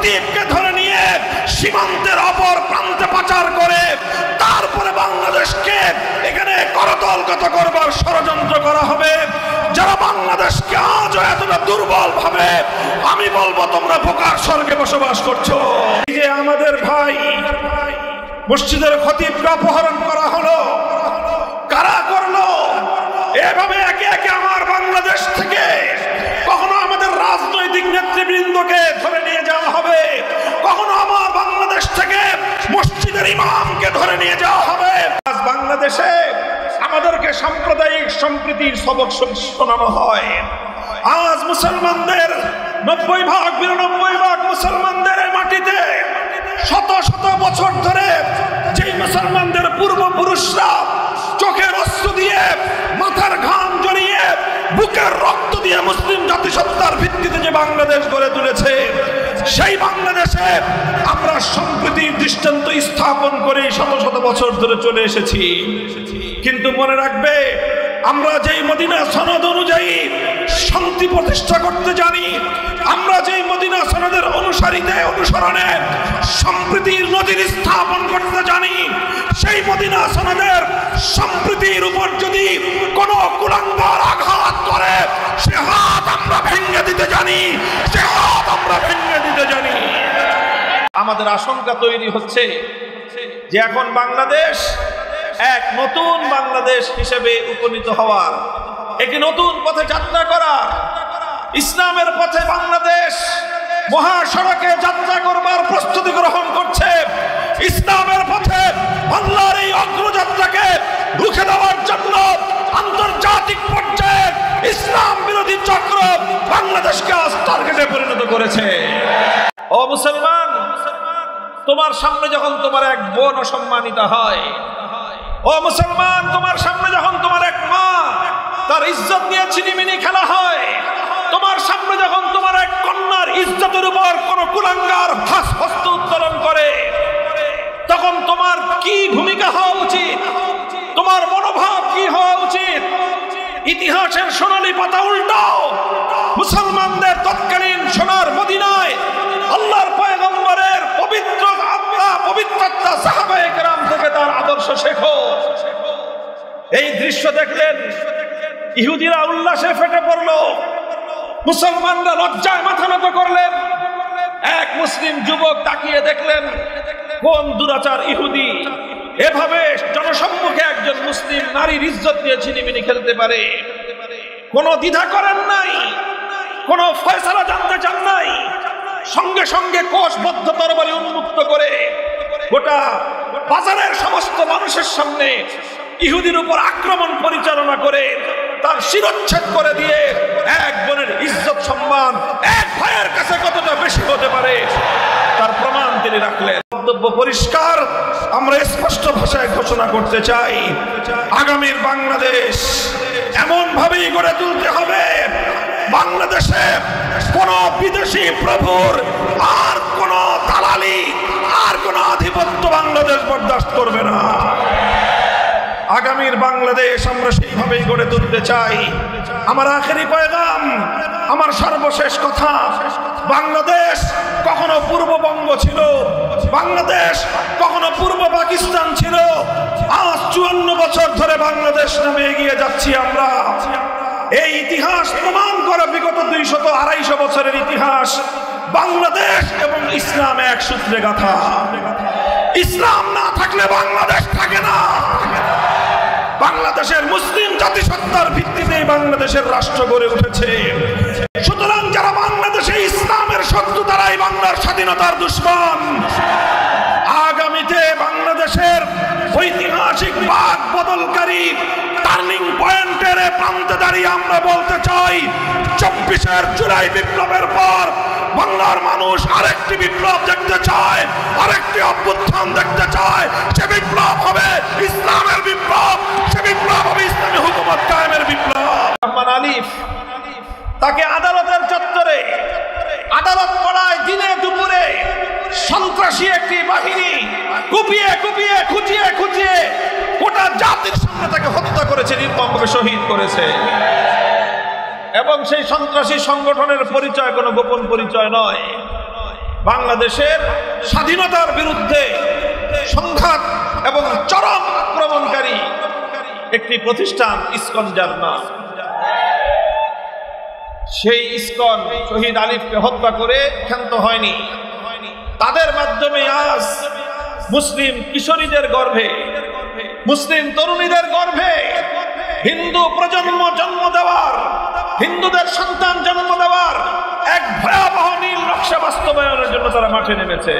খতিবকে ধরে নিয়ে সীমান্তের অপর প্রান্তে পাচার করে তারপরে বাংলাদেশকে এখানে করতলগত করবার ষড়যন্ত্র করা হবে। যারা বাংলাদেশকে আজও এতটা দুর্বল ভাবে, আমি বলবো তোমরা বোকার স্বর্গে বসবাস করছো। এই যে আমাদের ভাই মসজিদের খতিবকে অপহরণ করা হলো, কারা করলো? এভাবে একে একে আমার বাংলাদেশ থেকে কখনো আমাদের রাজনৈতিক নেতৃবৃন্দকে ধরে নিয়ে যাওয়া হবে, কখনো আমার বাংলাদেশ থেকে মসজিদের ইমামকে ধরে নিয়ে যাওয়া হবে। আজ বাংলাদেশে আমাদেরকে সাম্প্রদায়িক সম্প্রীতির সবক শোনানো হয়। আজ মুসলমানদের 90-92% মুসলমানদের মাটিতে শত শত বছর ধরে যেই মুসলমানদের পূর্বপুরুষরা চোখের অশ্রু দিয়ে, মাথার ঘাম জড়িয়ে, বুকের রক্ত দিয়ে মুসলিম জাতিসত্তার ভিত্তিতে যে বাংলাদেশ গড়ে তুলেছে, সেই বাংলাদেশে আমরা সম্প্রীতির দৃষ্টান্ত স্থাপন করে শত শত বছর ধরে চলে এসেছি। কিন্তু মনে রাখবে, আমরা যেই মদিনা সনদ অনুযায়ী শান্তি প্রতিষ্ঠা করতে জানি, আমরা যেই মদিনা সনদের অনুসরণে সম্প্রীতির নজির স্থাপন করতে জানি, সেই মদিনা সনদের সম্প্রীতির উপর যদি কোনো কুলাঙ্গার আঘাত করে, সে হাত আমরা ভেঙে দিতে জানি, সে হাত আমরা ভেঙে দিতে জানি। আমাদের আশঙ্কা তৈরি হচ্ছে যে এখন বাংলাদেশ এক নতুন বাংলাদেশ হিসেবে উপনীত হওয়ার, একটি নতুন পথে যাত্রা করার, ইসলামের পথে বাংলাদেশ মহাসড়কে যাত্রা করবার প্রস্তুতি গ্রহণ করছে। ইসলামের পথে বাংলার এই অগ্রযাত্রাকে রুখে দেওয়ার জন্য আন্তর্জাতিক পর্যায়ে ইসলাম বিরোধী চক্র বাংলাদেশকে আজ টার্গেটে পরিণত করেছে। ও মুসলমান, তোমার সামনে যখন তোমার এক বোন অসম্মানিত হয়, ও মুসলমান, তোমার সামনে যখন তোমার এক মা তার ইজ্জত নিয়ে ছিনিমিনি খেলা হয়, তোমার সামনে যখন তোমার এক কন্যার ইজ্জতের উপর কোন কুলাঙ্গার হস্ত উত্তোলন করে, তখন তোমার কি ভূমিকা হওয়া উচিত? তোমার মনোভাব কি হওয়া উচিত? ইতিহাসের সোনালী পাতা উল্টাও। মুসলমানদের তৎকালীন সোনার মদিনায় আল্লাহর পয়গম্বরের পবিত্রতা সাহাবায়ে কেরাম থেকে তার আদর্শ শেখো। এই দৃশ্য দেখলেন, ইহুদিরা উল্লাসে ফেটে পড়লো, মুসলমানরা লজ্জায় মাথা নত করলেন। এক মুসলিম যুবক তাকিয়ে দেখলেন, কোন দুরাচার ইহুদি এভাবে জনসম্মুখে একজন মুসলিম নারীর ইজ্জত নিয়ে ছিনিমিনি খেলতে পারে। কোনো দ্বিধা করেন নাই, কোনো ফয়সালা জানতে চান নাই, সঙ্গে সঙ্গে কোষবদ্ধ তরবারি উন্মুক্ত করে গোটা বাজারের সমস্ত মানুষের সামনে ইহুদির উপর আক্রমণ পরিচালনা করে তার শিরচ্ছেদ করে দিয়ে এক বোনের ইজ্জত সম্মান এক ভাইয়ের কাছে কতটা বেশি হতে পারে তার প্রমাণ তিনি রাখলেন। বক্তব্য পরিষ্কার, আমরা স্পষ্ট ভাষায় ঘোষণা করতে চাই, আগামীর বাংলাদেশ এমন ভাবেই গড়ে তুলতে হবে, বাংলাদেশে কোন বিদেশি প্রভুর আর কোন দালালি, আর কোন আধিপত্য বাংলাদেশ বরদাস্ত করবে না। আগামীর বাংলাদেশ আমরা সেইভাবেই গড়ে তুলতে চাই। আমার আখেরি পয়গাম, আমার সর্বশেষ কথা, বাংলাদেশ কখনো পূর্ববঙ্গ ছিল, বাংলাদেশ কখনো পূর্ব পাকিস্তান ছিল। আজ 54 বছর ধরে বাংলাদেশ নামে এগিয়ে যাচ্ছি আমরা। এই ইতিহাস প্রমাণ করে, বিগত 200-250 বছরের ইতিহাস, বাংলাদেশ এবং ইসলাম এক সূত্রে গাঁথা। ইসলাম না থাকলে বাংলাদেশ থাকে না। বাংলাদেশের মুসলিম জাতিসত্তার ভিত্তিতে বাংলাদেশের রাষ্ট্র গড়ে উঠেছে। সুতরাং যারা বাংলাদেশে ইসলামের শত্রু, তারাই বাংলার স্বাধীনতার দুশমন। আগামীতে বাংলাদেশের ঐতিহাসিক বাক বদলকারী টার্নিং পয়েন্টের প্রান্তে দাঁড়িয়ে আমরা বলতে চাই, 24 জুলাই বিপ্লবের পর বাংলার মানুষ আরেকটি বিপ্লব দেখতে চায়, আরেকটি অভ্যুত্থান দেখতে চায়। সে বিপ্লব হবে ইসলামের বিপ্লব, সে বিপ্লব হবে ইসলামী হুকুমত কায়েমের বিপ্লব। রহমান আলিফ তাকে আদালতের চত্বরে, আদালত পড়ায় দিনে দুপুরে সন্ত্রাসী একটি বাহিনী কুপিয়ে কুপিয়ে খুঁচিয়ে খুঁচিয়ে গোটা জাতির সামনে তাকে হত্যা করেছে, নির্মমভাবে শহীদ করেছে। এবং সেই সন্ত্রাসী সংগঠনের পরিচয় কোনো গোপন পরিচয় নয়। বাংলাদেশের স্বাধীনতার বিরুদ্ধে সংঘাত এবং চরম আক্রমণকারী একটি প্রতিষ্ঠান ইসকন জার্মান। সেই ইসকন শহীদ আলিফকে হত্যা করে ক্ষান্ত হয়নি। তাদের মাধ্যমে আজ মুসলিম কিশোরীদের গর্ভে, মুসলিম তরুণীদের গর্ভে হিন্দু প্রজন্ম জন্ম দেওয়ার, হিন্দুদের সন্তান জন্ম দেওয়ার এক ভয়াবহ নীল নকশা বাস্তবায়নের জন্য তারা মাঠে নেমেছে।